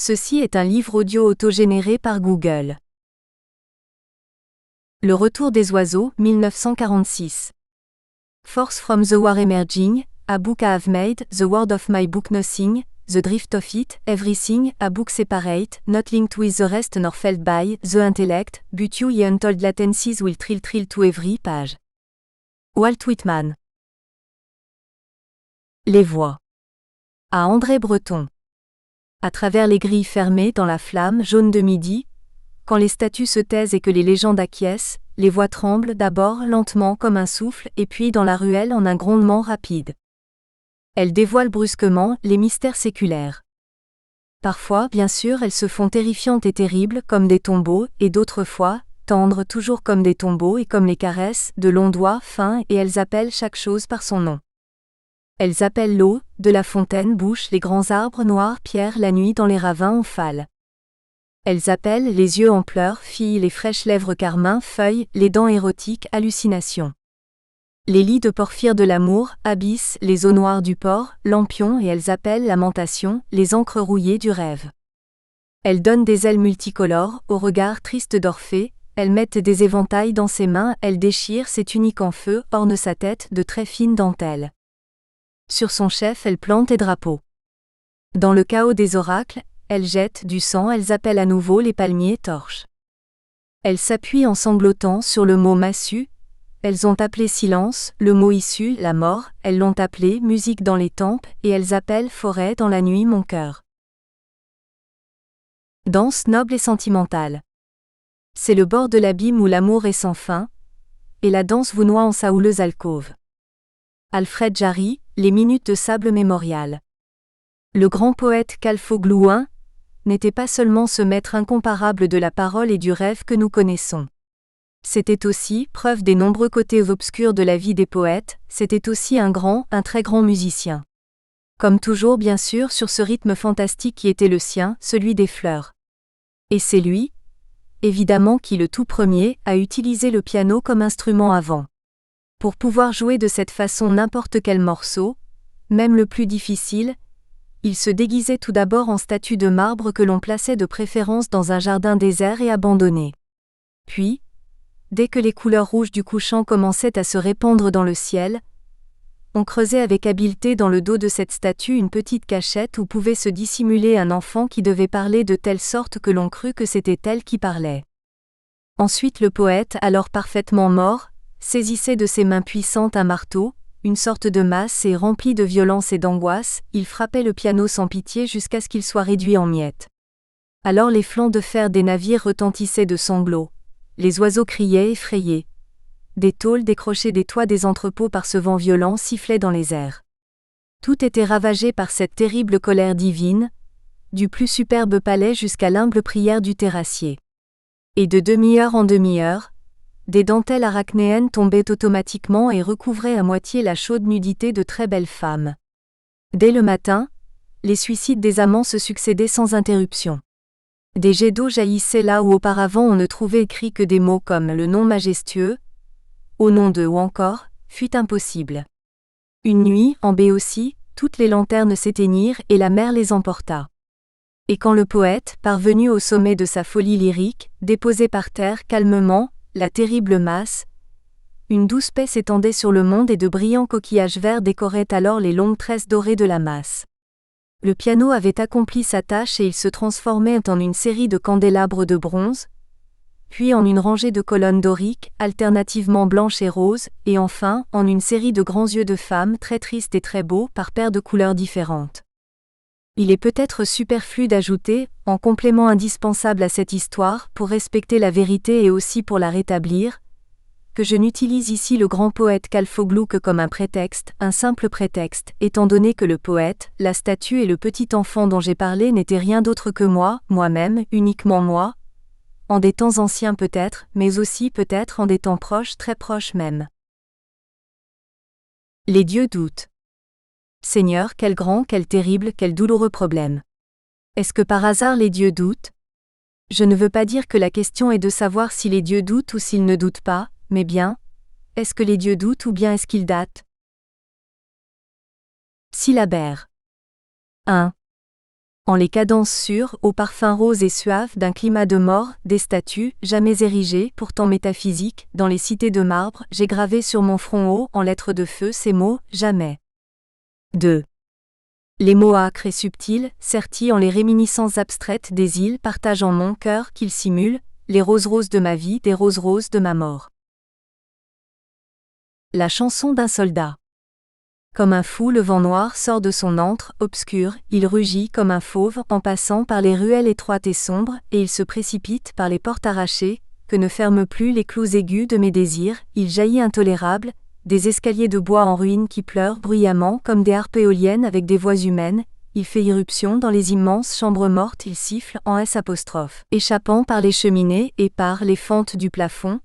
Ceci est un livre audio autogénéré par Google. Le retour des oiseaux, 1946. Force from the War Emerging, a book I have made, the word of my book nothing, the drift of it, everything, a book separate, not linked with the rest nor felt by, the intellect, but you ye untold latencies will trill to every page. Walt Whitman. Les voix. À André Breton. À travers les grilles fermées dans la flamme jaune de midi, quand les statues se taisent et que les légendes acquiescent, les voix tremblent d'abord lentement comme un souffle et puis dans la ruelle en un grondement rapide. Elles dévoilent brusquement les mystères séculaires. Parfois, bien sûr, elles se font terrifiantes et terribles comme des tombeaux, et d'autres fois, tendres toujours comme des tombeaux et comme les caresses, de longs doigts fins et elles appellent chaque chose par son nom. Elles appellent l'eau, de la fontaine bouche les grands arbres noirs pierres la nuit dans les ravins omphales. Elles appellent les yeux en pleurs filles les fraîches lèvres carmin feuilles, les dents érotiques hallucinations. Les lits de porphyre de l'amour, abysse, les eaux noires du port, lampions et elles appellent lamentation, les encres rouillées du rêve. Elles donnent des ailes multicolores, au regard triste d'Orphée, elles mettent des éventails dans ses mains, elles déchirent ses tuniques en feu, ornent sa tête de très fines dentelles. Sur son chef elles plantent des drapeaux. Dans le chaos des oracles, elles jettent du sang, elles appellent à nouveau les palmiers torches. Elles s'appuient en sanglotant sur le mot massue, elles ont appelé silence, le mot issu, la mort, elles l'ont appelé musique dans les tempes, et elles appellent forêt dans la nuit mon cœur. Danse noble et sentimentale. C'est le bord de l'abîme où l'amour est sans fin, et la danse vous noie en sa houleuse alcôve. Alfred Jarry, Les minutes de sable mémorial. Le grand poète Calfoglouin n'était pas seulement ce maître incomparable de la parole et du rêve que nous connaissons. C'était aussi, preuve des nombreux côtés obscurs de la vie des poètes, c'était aussi un très grand musicien. Comme toujours bien sûr sur ce rythme fantastique qui était le sien, celui des fleurs. Et c'est lui, évidemment qui le tout premier, a utilisé le piano comme instrument avant. Pour pouvoir jouer de cette façon n'importe quel morceau, même le plus difficile, il se déguisait tout d'abord en statue de marbre que l'on plaçait de préférence dans un jardin désert et abandonné. Puis, dès que les couleurs rouges du couchant commençaient à se répandre dans le ciel, on creusait avec habileté dans le dos de cette statue une petite cachette où pouvait se dissimuler un enfant qui devait parler de telle sorte que l'on crut que c'était elle qui parlait. Ensuite le poète, alors parfaitement mort, saisissait de ses mains puissantes un marteau, une sorte de masse et rempli de violence et d'angoisse, il frappait le piano sans pitié jusqu'à ce qu'il soit réduit en miettes. Alors les flancs de fer des navires retentissaient de sanglots, les oiseaux criaient effrayés. Des tôles décrochées des toits des entrepôts par ce vent violent sifflaient dans les airs. Tout était ravagé par cette terrible colère divine, du plus superbe palais jusqu'à l'humble prière du terrassier. Et de demi-heure en demi-heure, des dentelles arachnéennes tombaient automatiquement et recouvraient à moitié la chaude nudité de très belles femmes. Dès le matin, les suicides des amants se succédaient sans interruption. Des jets d'eau jaillissaient là où auparavant on ne trouvait écrit que des mots comme le nom majestueux, au nom de ou encore, fut impossible. Une nuit, en baie aussi, toutes les lanternes s'éteignirent et la mer les emporta. Et quand le poète, parvenu au sommet de sa folie lyrique, déposait par terre calmement la terrible masse, une douce paix s'étendait sur le monde et de brillants coquillages verts décoraient alors les longues tresses dorées de la masse. Le piano avait accompli sa tâche et il se transformait en une série de candélabres de bronze, puis en une rangée de colonnes doriques, alternativement blanches et roses, et enfin, en une série de grands yeux de femmes très tristes et très beaux par paires de couleurs différentes. Il est peut-être superflu d'ajouter, en complément indispensable à cette histoire, pour respecter la vérité et aussi pour la rétablir, que je n'utilise ici le grand poète Calfoglou que comme un prétexte, un simple prétexte, étant donné que le poète, la statue et le petit enfant dont j'ai parlé n'étaient rien d'autre que moi, moi-même, uniquement moi, en des temps anciens peut-être, mais aussi peut-être en des temps proches, très proches même. Les dieux doutent. Seigneur, quel grand, quel terrible, quel douloureux problème. Est-ce que par hasard les dieux doutent ? Je ne veux pas dire que la question est de savoir si les dieux doutent ou s'ils ne doutent pas, mais bien, est-ce que les dieux doutent ou bien est-ce qu'ils datent ? Syllabaire. 1. En les cadences sûres, au parfum rose et suave d'un climat de mort, des statues, jamais érigées, pourtant métaphysiques, dans les cités de marbre, j'ai gravé sur mon front haut, en lettres de feu, ces mots, jamais. 2. Les mots âcres et subtils, sertis en les réminiscences abstraites des îles partagent en mon cœur qu'ils simulent, les roses de ma vie, des roses de ma mort. La chanson d'un soldat. Comme un fou, le vent noir sort de son antre obscur, il rugit comme un fauve en passant par les ruelles étroites et sombres, et il se précipite par les portes arrachées, que ne ferment plus les clous aigus de mes désirs, il jaillit intolérable, des escaliers de bois en ruine qui pleurent bruyamment comme des harpes éoliennes avec des voix humaines, il fait irruption dans les immenses chambres mortes, il siffle en S', échappant par les cheminées et par les fentes du plafond,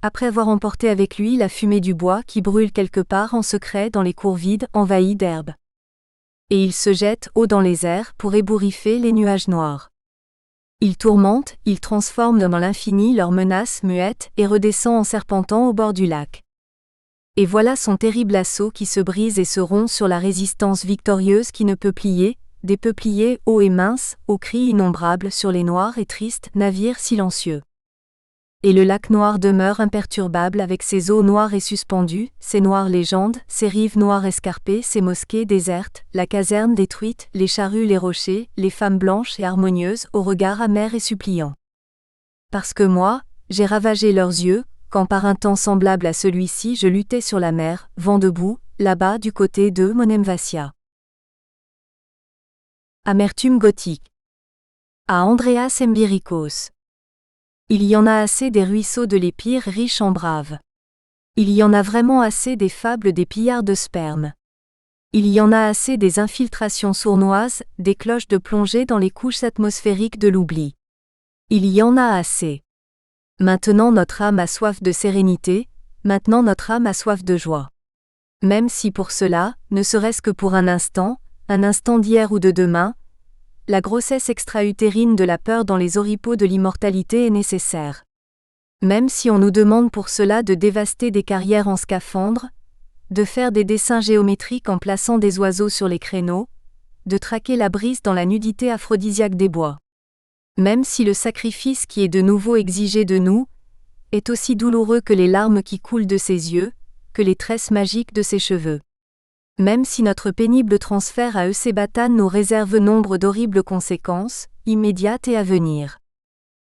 après avoir emporté avec lui la fumée du bois qui brûle quelque part en secret dans les cours vides envahies d'herbe. Et il se jette haut dans les airs pour ébouriffer les nuages noirs. Il tourmente, il transforme dans l'infini leurs menaces muettes et redescend en serpentant au bord du lac. Et voilà son terrible assaut qui se brise et se rompt sur la résistance victorieuse qui ne peut plier, des peupliers hauts et minces, aux cris innombrables sur les noirs et tristes navires silencieux. Et le lac noir demeure imperturbable avec ses eaux noires et suspendues, ses noires légendes, ses rives noires escarpées, ses mosquées désertes, la caserne détruite, les charrues, les rochers, les femmes blanches et harmonieuses au regard amer et suppliant. Parce que moi, j'ai ravagé leurs yeux, quand par un temps semblable à celui-ci je luttais sur la mer, vent debout, là-bas du côté de Monemvasia. Amertume gothique. À Andreas Embiricos. Il y en a assez des ruisseaux de l'Épire riches en braves. Il y en a vraiment assez des fables des pillards de sperme. Il y en a assez des infiltrations sournoises, des cloches de plongée dans les couches atmosphériques de l'oubli. Il y en a assez. Maintenant notre âme a soif de sérénité, maintenant notre âme a soif de joie. Même si pour cela, ne serait-ce que pour un instant d'hier ou de demain, la grossesse extra-utérine de la peur dans les oripeaux de l'immortalité est nécessaire. Même si on nous demande pour cela de dévaster des carrières en scaphandre, de faire des dessins géométriques en plaçant des oiseaux sur les créneaux, de traquer la brise dans la nudité aphrodisiaque des bois. Même si le sacrifice qui est de nouveau exigé de nous est aussi douloureux que les larmes qui coulent de ses yeux, que les tresses magiques de ses cheveux. Même si notre pénible transfert à Eusébatan nous réserve nombre d'horribles conséquences, immédiates et à venir.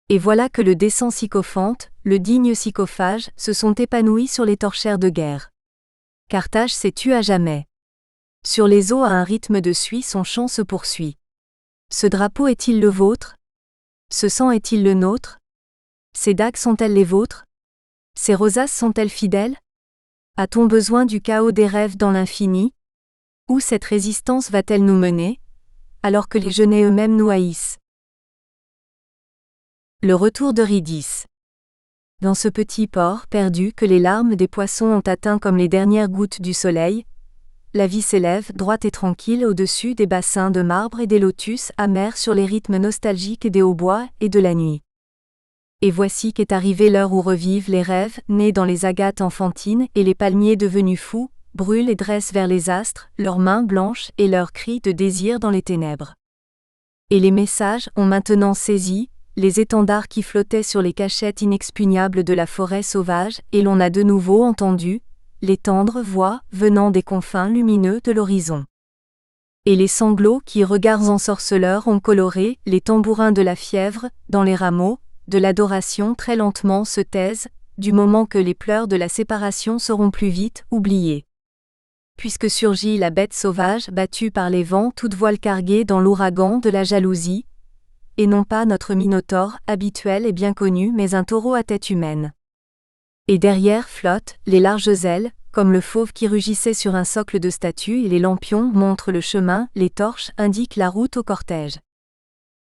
Et voilà que le décent sycophante, le digne sycophage, se sont épanouis sur les torchères de guerre. Carthage s'est tue à jamais. Sur les eaux à un rythme de suie son chant se poursuit. Ce drapeau est-il le vôtre? Ce sang est-il le nôtre? Ces dagues sont-elles les vôtres? Ces rosaces sont-elles fidèles? A-t-on besoin du chaos des rêves dans l'infini? Où cette résistance va-t-elle nous mener, alors que les genêts eux-mêmes nous haïssent? Le retour d'Eurydice. Dans ce petit port perdu que les larmes des poissons ont atteint comme les dernières gouttes du soleil, la vie s'élève, droite et tranquille, au-dessus des bassins de marbre et des lotus amers sur les rythmes nostalgiques des hautbois et de la nuit. Et voici qu'est arrivée l'heure où revivent les rêves, nés dans les agates enfantines, et les palmiers devenus fous, brûlent et dressent vers les astres, leurs mains blanches et leurs cris de désir dans les ténèbres. Et les messages ont maintenant saisi les étendards qui flottaient sur les cachettes inexpugnables de la forêt sauvage, et l'on a de nouveau entendu les tendres voix venant des confins lumineux de l'horizon. Et les sanglots qui, regards ensorceleurs, ont coloré les tambourins de la fièvre, dans les rameaux de l'adoration très lentement se taisent, du moment que les pleurs de la séparation seront plus vite oubliés. Puisque surgit la bête sauvage battue par les vents, toute voile carguée dans l'ouragan de la jalousie, et non pas notre minotaure habituel et bien connu, mais un taureau à tête humaine. Et derrière flottent les larges ailes, comme le fauve qui rugissait sur un socle de statue, et les lampions montrent le chemin, les torches indiquent la route au cortège.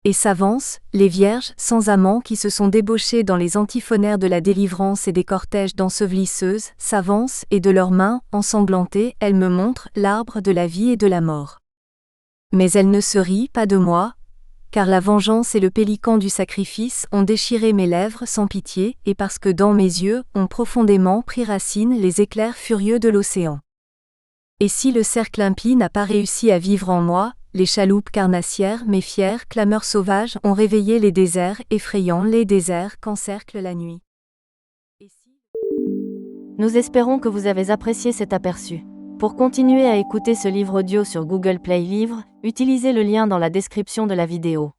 Et s'avancent les vierges sans amants qui se sont débauchées dans les antiphonaires de la délivrance et des cortèges d'ensevelisseuses, s'avancent et de leurs mains, ensanglantées, elles me montrent l'arbre de la vie et de la mort. Mais elles ne se rient pas de moi, car la vengeance et le pélican du sacrifice ont déchiré mes lèvres sans pitié, et parce que dans mes yeux ont profondément pris racine les éclairs furieux de l'océan. Et si le cercle impie n'a pas réussi à vivre en moi, les chaloupes carnassières, méfières, clameurs sauvages ont réveillé les déserts, effrayant les déserts qu'encercle la nuit. Nous espérons que vous avez apprécié cet aperçu. Pour continuer à écouter ce livre audio sur Google Play Livres, utilisez le lien dans la description de la vidéo.